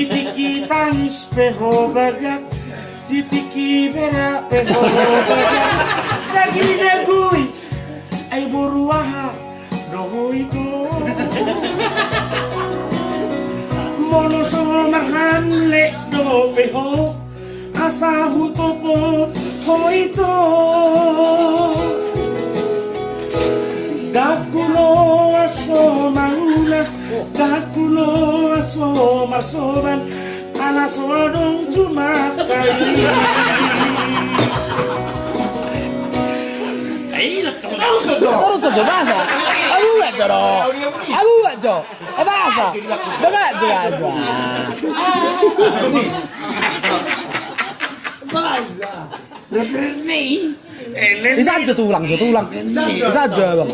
Ditiki tangis peho bagak, ditiki berak peho bagak. Dagi dagui, ay buruaha doho itu. Mono somarhan le do peho, asa hutopot ho itu. Dakulo aso manguna, dakulo aso marsoban, ana sodong cuma kali. Terus saja bahasa. Abu gak joro. Abu gak jo. Bahasa. Coba aja. Bisa aja tulang. Bisa aja bang.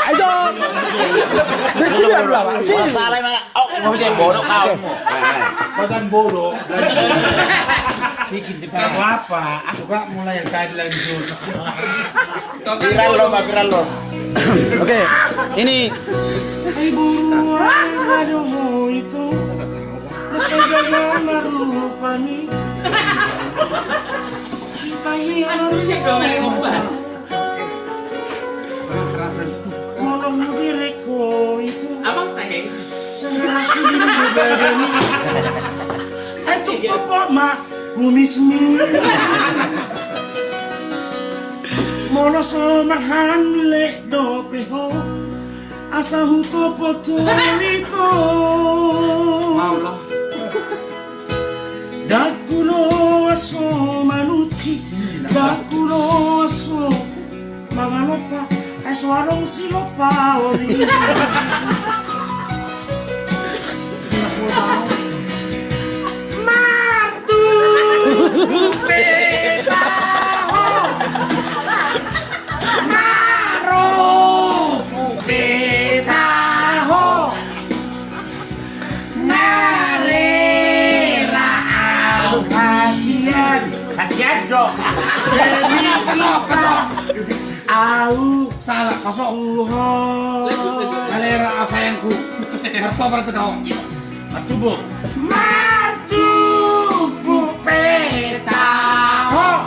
Ayo. Berkuliah dulu pak. Salah mana? Oh, mau jadi bodoh kau. Badan bodoh. Bikin Gak apa, aku gak mulai kain lagi. viral lo. Oke, ini Ay buruan aduh itu, masagaya marupani. Cinta yang Molong direko itu. Abang teh. Seheras di badani. Itu pokok mah kumismi. Mono somarhan le do peho, asa huto poto itu. Dakulo aso manuci, dakulo aso mangalopa, aso arong silopa oli. Martu petaho, maro petaho, ngalera au kasihan dong. Demi kita au salah kosong ngalera au sayangku. Marto berpetaho. Matubo. Matubo petaho.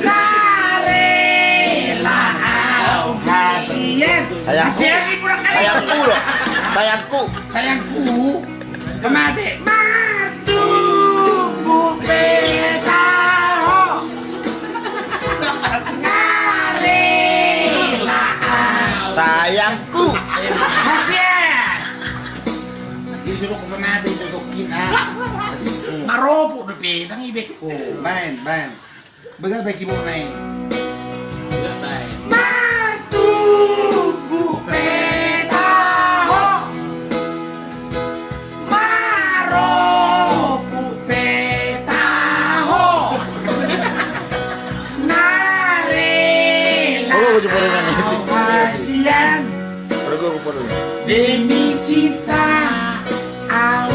Nalela au hasien. Hasien ibu nak Sayangku loh. sayangku. Kemate. Matubo petaho. Nalela au Sayangku. hasien. Disuruh ke penate tutukin ngaropo de petang ibek ko. Main. Baga bagi mo naik. Matubu petaho, maropu petaho, nalela au kasihan demi cinta au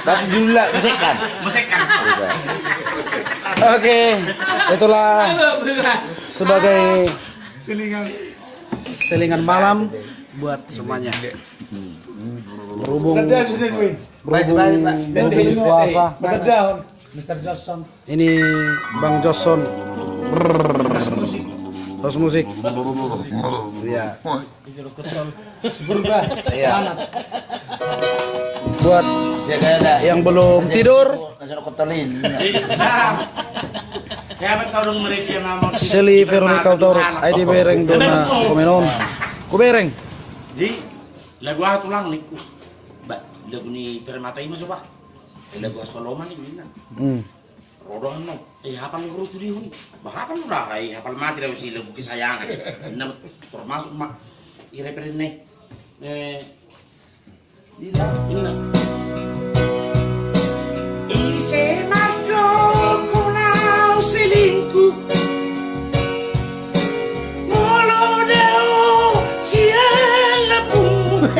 Satu jumlah musikan. Oke, itulah sebagai selingan malam buat semuanya. Berhubung puasa. Mr. Johnson. Ini Bang Johnson. Terus musik. Iya. Berubah. Iya. Buat yang belum tidur. Seli Veronica Utoro, ID bereng dona komenon. Ku bereng. Di lagu tulang nih ku. Lagu ni Permata ini coba. Lagu Soloman ini kan. Rodong no. Hafal lu terus di huni. Bahkan udah hafal mati dari si lagu kesayangan. Nama termasuk mak. Ire perene. Di sana. Ise mado kunau selingkuh.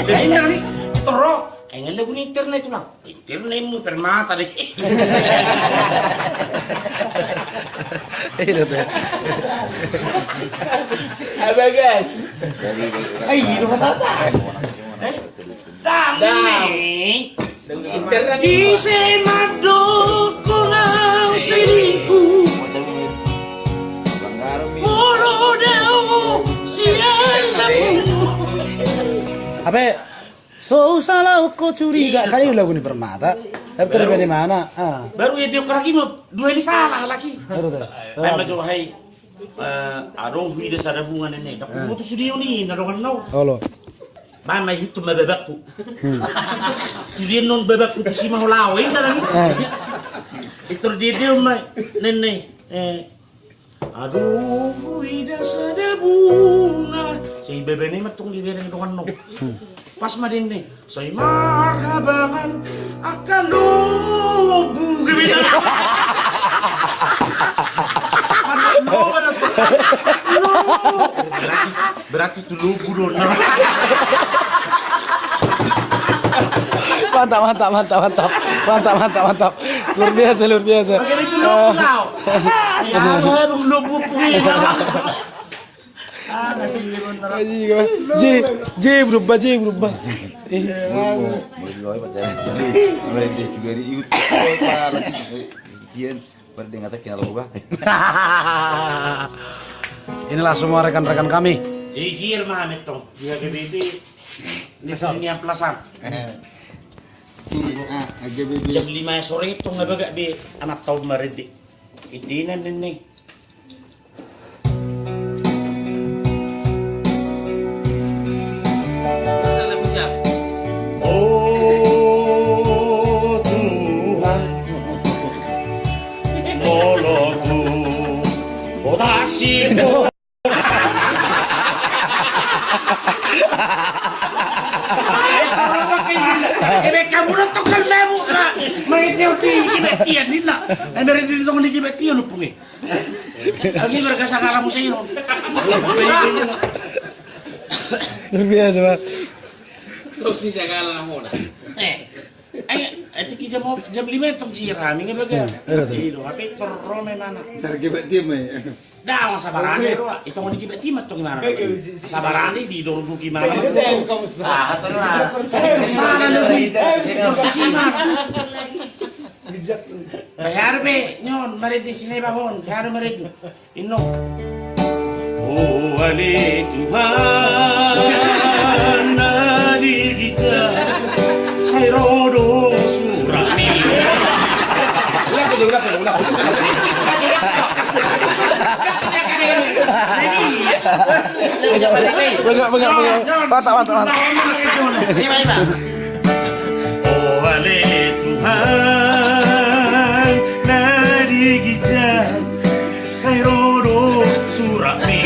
Ini terus, enggak lagu internet tuh lah. Internetmu Permata deh. Itu teh. Bagas. Ayo, Tata. Dami. Internet. Ise mado kunau selingkuh. Moro deo siapa Apa? So salah kok curiga kali lagu ini Permata. Tapi terus dari mana? baru ya dia lagi mau dua ini salah lagi. Itu teh. Hai macam hai. Adong video sada bunga nenek. Dak mau tuh studio nih, nadongan no. Halo. Mama itu bebekku. Dia non bebekku tu si mau lawin dah lagi. Itu dia mah nenek. Aduh, tidak sada bunga. Si bebe ni matung di dereng dongan no. Pas madin nih, saya marhaban akan lubu gimana? Berarti itu lubu dong. Mantap. Luar biasa. Bagaimana itu lubu kau? Ya, baru lubu punya. Ngasih liburan J berubah. Inilah semua rekan-rekan kami. Jijir mah metong. Dia GBT. Ini yang pelasan. Jam 5 sore itu nggak bagak di anak tahun meredi. Idinan ini. Oh Tuhan, nolongku, oh kasihmu. Kamu nonton kalemu kak, main teori kibetian ni lah. Ember di tong ni kibetian lupa ni. Lagi berkasa kalamu saya. Luar biasa, Pak. Terus ni saya kalah mo na. Itu jam 5 tong sirami nga baga. Ilo, tapi torone mana. Cara kita tim eh. Dah ang sabarani ro. Ito mo di timat tong mana. Sabarani di dorong gimana. Ah, ato na. Sana na sima. Bayar be, nyon maridi sini bahon. Bayar maridi. Inno. Oh, wali Tuhan nadi kita. Saya rodong surami. Ulang. Benggak. Mantap. Ima. Oh, wali Tuhan nadi kita. Saya rodong surami.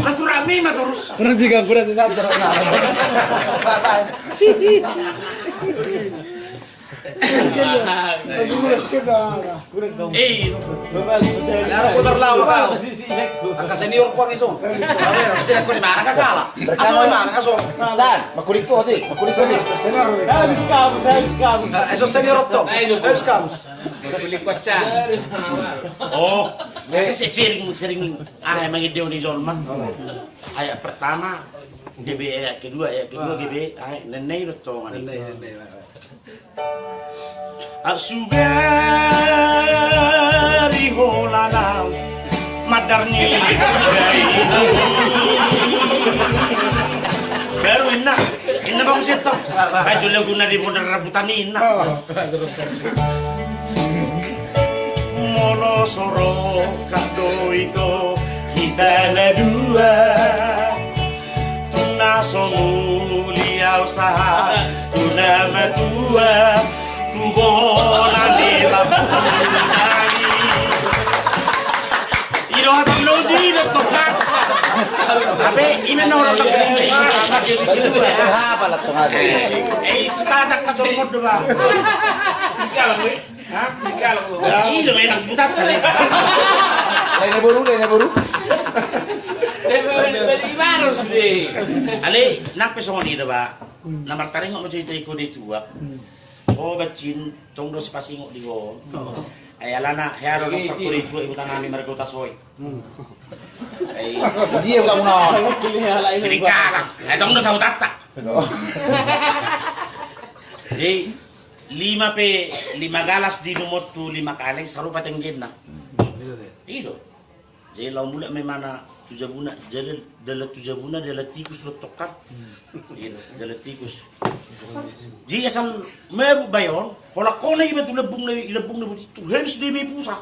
Surami mah terus. Kurang juga sesat terus. Ada putar lawa kau. Angka senior kuang isong. Masih nak kuni mana kakala. Asal mana kasong. Chan, makulit tu hati. Habis kamu. Eso senior to. Habis kamu. Beli kocang. Oh, sering emang ide di Zolman. Ayat pertama GB, ayat kedua GB, nenek itu Sugari holalau madarni dari baru inna bang seto baju lagu nari modern rebutan inna molo soro kado iko kita na dua tuna songulia usaha tuna matua tubola di rabutani iro hatang loji na tokat abe ina na orang Apa lah tuh ada? sepadak ka sumod ba Sikal gue. Hah? Sikal gue. ilo may nagbutat Lain buru. Beli baru sih. ale nakpesong ni ba namar taring mo cerita ko dito oh bacin tong dos pasingo di go ay alana hero ng perkurit ko ikutan namin margota soy ay Dia udah mau. sinikala ay tong dos sa utata eh lima galas di numot tu 5 kaleng saru patenggin na ido jadi lau mula may mana 7 bulan jadi dalam 7 bulan dalam tikus lo tokat ido dalam tikus jadi asal mebu bayon kalau kau na iba tu lebung na itu harus dia may pusa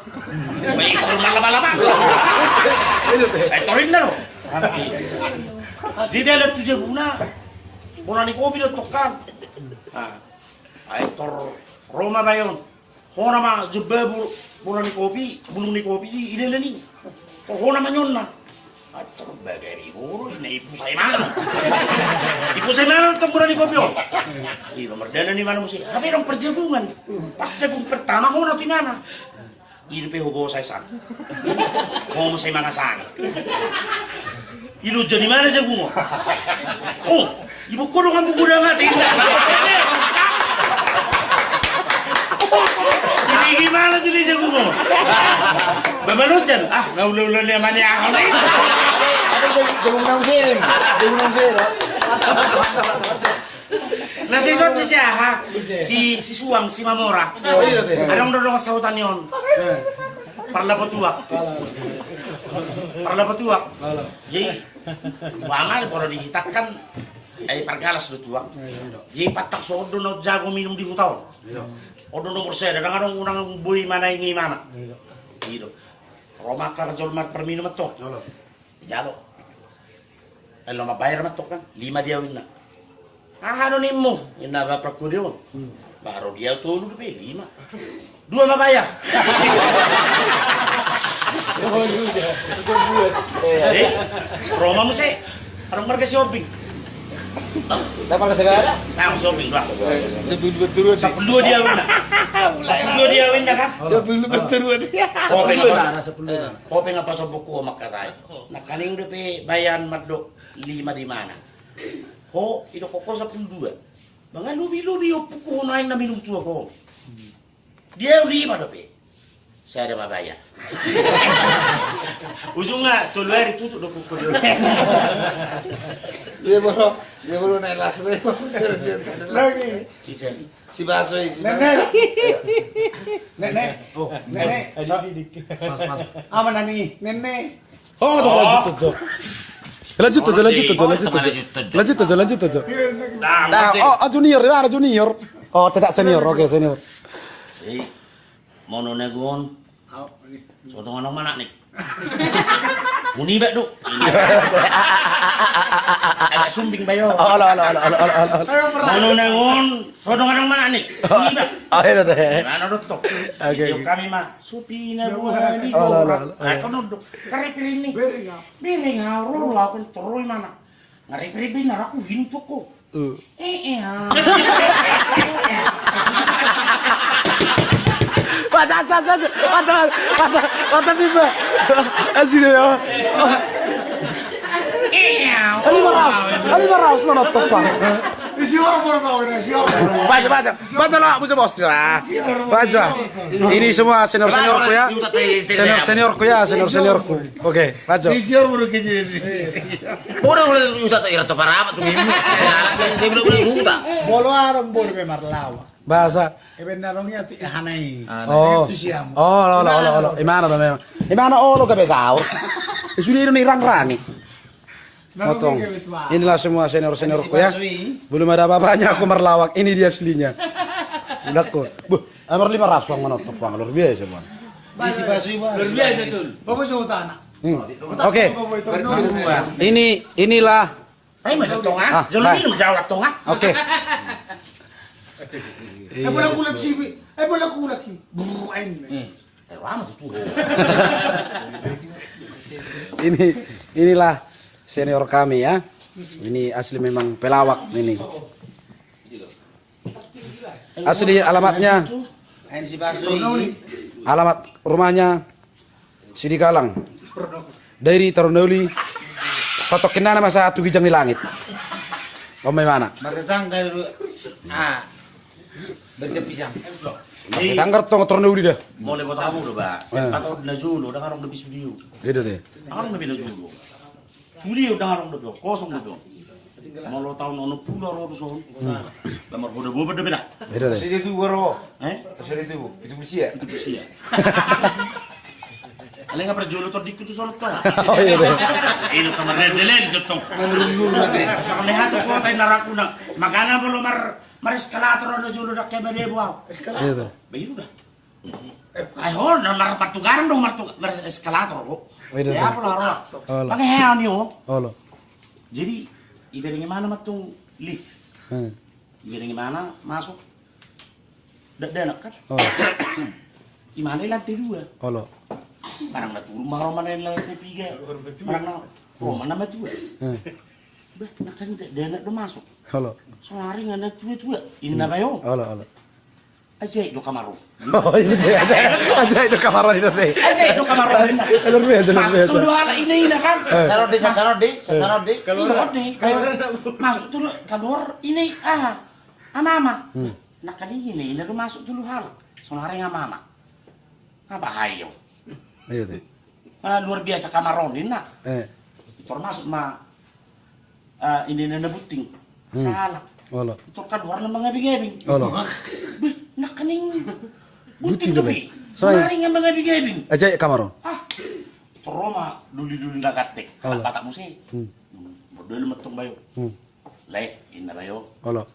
may kurma laba-laba ay torin na no jadi dalam 7 bulan bola ni kopi lo tokat ay tor Roma bayon hona ma jubbe bola ni kopi bulung ni kopi di ile ni hona manyon na ator bagari buru ini ibu saya mana tempuran di kopi oh itu merdana ni mana musik tapi dong perjabungan pas jagung pertama hona di mana itu pe hobo saya san homo saya mana san ilu jadi mana jagung oh ibu kudu ngambu gudang hati ini gimana sih dia jagung Bamanujan lalu dia mana yang ini Tapi jagung nongsil. nah si sot siya si Suwang si Mamora anong dodong sa hutan yon parla patuak jadi wangal kalau dihitakkan ay pargalas do tuak jadi patak sodo no jago minum di hutan odo nomor saya dan kadang unang bui mana ini mana gitu Roma ka jolmat per minum to jalo lo mabayar matok kan 5 dia wina ano nimo ina ba prokurio baru dia tuh pe 5 2 mabayar Roma mo sih anong marga shopping Dapat segala. Nah, shopping lah. Sebelum berturut. 10 dia wina. 10 dia wina kan? Sebelum berturut. Kopi ngapa sobuku makaray. Nakaning depe bayan madok 5 di mana? Ho, itu koko 12. Mga lubi-lubi upuko naing na minum tua ko. Dia 5 depe. Saya ada mabayar. Ujungnya tuluer itu tuh kuku dia. Dia baru naik las lagi. Si baso si Nenek. Oh, nenek. Mas. Ama nani? Nenek. Oh, lanjut aja. Nah, junior ya, ada junior. Oh, tidak senior. Oke, senior. Si mono negon. Sotong anong mana nih? Muni ba do? Agak sumbing bayo. Ala. Mono negon. Sotong anong mana nih? Muni ba? Ayo teh. Ano do to? Oke. Kami mah supina buah di kora. Ako no do. Kari ni. Bering ngaro lawan toroy mana. Ngari-ngari na aku hinto ko. Mata pipa. Asli ya. Ali Maraus mana topan? Baca lah, baca bos lah. Baca. Ini semua seniorku ya. Seniorku ya, seniorku. Oke, baca. Udah udah tak kira tuh para amat tuh ini. Saya belum udah. Bolo arong bor be marlawa. Bahasa. Eben narongnya tu hanai. Oh. Lo. Imana tuh memang. Imana lo kabe kau. Sudah ini rang-rangi. Potong. Inilah semua seniorku ya. Belum ada apa-apanya aku merlawak. Ini dia aslinya. Udah kok. Amar 5 rasuang menotop bang. Luar biasa bang. Luar biasa tuh. Bapak jauh tanah. Oke. Inilah. Ay, masuk tongah. Jangan minum jawab tongah. Oke. Bola kulat sih. Bola kulat ki. Ramah tuh. Inilah senior kami ya. Ini asli memang pelawak ini. Asli alamatnya. Alamat rumahnya Sidikalang. Dari Tarundauli. Satu kenana masa satu gijang di langit. Om mana? Bertetangga dulu. Bersiap pisang. Tanggar tong Tarundauli dah. Boleh buat kamu loh, Pak. Atau najulo, udah ngarong lebih studio. Gitu deh. Ngarong lebih najulo. Studio udah ngarong lebih, kosong lebih. Mau lo tahu nono pulau rodo son. Lamar bodoh bodoh beda. Gitu deh. Sini tuh goro. Sini itu bersih ya. Itu bersih ya. Ale nggak perjulo tuh dikit tuh soal tuh. Oh iya deh. Ini kemarin delen itu tuh. Asal lihat tuh kota yang narakuna. Makanya belum mar eskalator ada julo dak kayak bede buau. Gitu. Begitu dah. Hol mar patugaran dong mar eskalator kok. Ya apa lah. Pakai hewan yo. Oh. Jadi ibaratnya mana matu lift. Ibaratnya mana masuk. Denak kan. Oh. Imana lantai 2. Oh. Parang natulong mahal man na lantai 3. Parang na mana naman 2. Bah, nakan denak do masuk. Oh. Sorry nga na 2. Ini na ba yun? Oh. Ajay do kamaro. Oh, ini deh. Aja itu kamar itu deh. Ajay do kamaro. Luar biasa. Masuk tuh hala ini kan. Sarodi. Keluar deh. Masuk tuh keluar ini mama. Nakan ini do masuk dulu hal. Sonare nga mama. Apa hayo? Iya deh. Luar biasa kamaron ini nak. Termasuk ini na buting. Salah. Oh. Itu kan warna mengabing-abing. Oh. Nak kaning buting dulu. Sonare nga mengabing-abing. Aja kamar. Itu Roma duli-duli nagatek. Batak musi. Berdua metong bayo. Lek, ina bayo. Oh.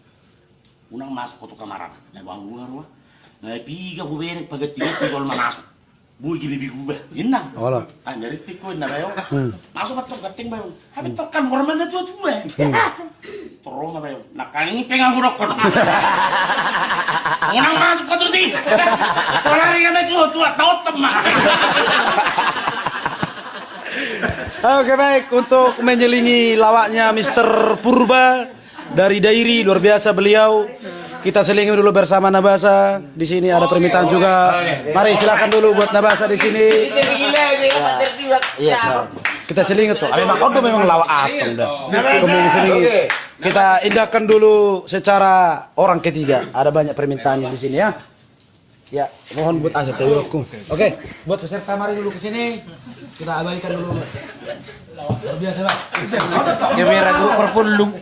Unang masuk ko to kamaran. Nagwang-wang ruwa. Piga ko berek pagati soal masuk. Buy gibi bigu ba. Inang. Wala. Dari tiko na bayo. Masuk atong gating bayo. Habit to kan horman na tuwa tuwa. Toro na bayo. Nakaning pengang hurok ko. Unang masuk ko to si. Solari nga tuwa taot tama. Oke baik, untuk menyelingi lawaknya Mr. Purba dari Dairi, luar biasa beliau. Kita selingi dulu bersama Nabasa. Di sini ada permintaan juga. Mari silakan dulu buat Nabasa di sini. Iya. Kita selingi tuh. Memang kondo memang lawak atong dah. Kita indahkan dulu secara orang ketiga. Ada banyak permintaan di sini ya. Ya, mohon buat aja tewakku. Oke, buat peserta mari dulu ke sini. Kita abaikan dulu. Biasa, Pak. Kamera gua perpulung.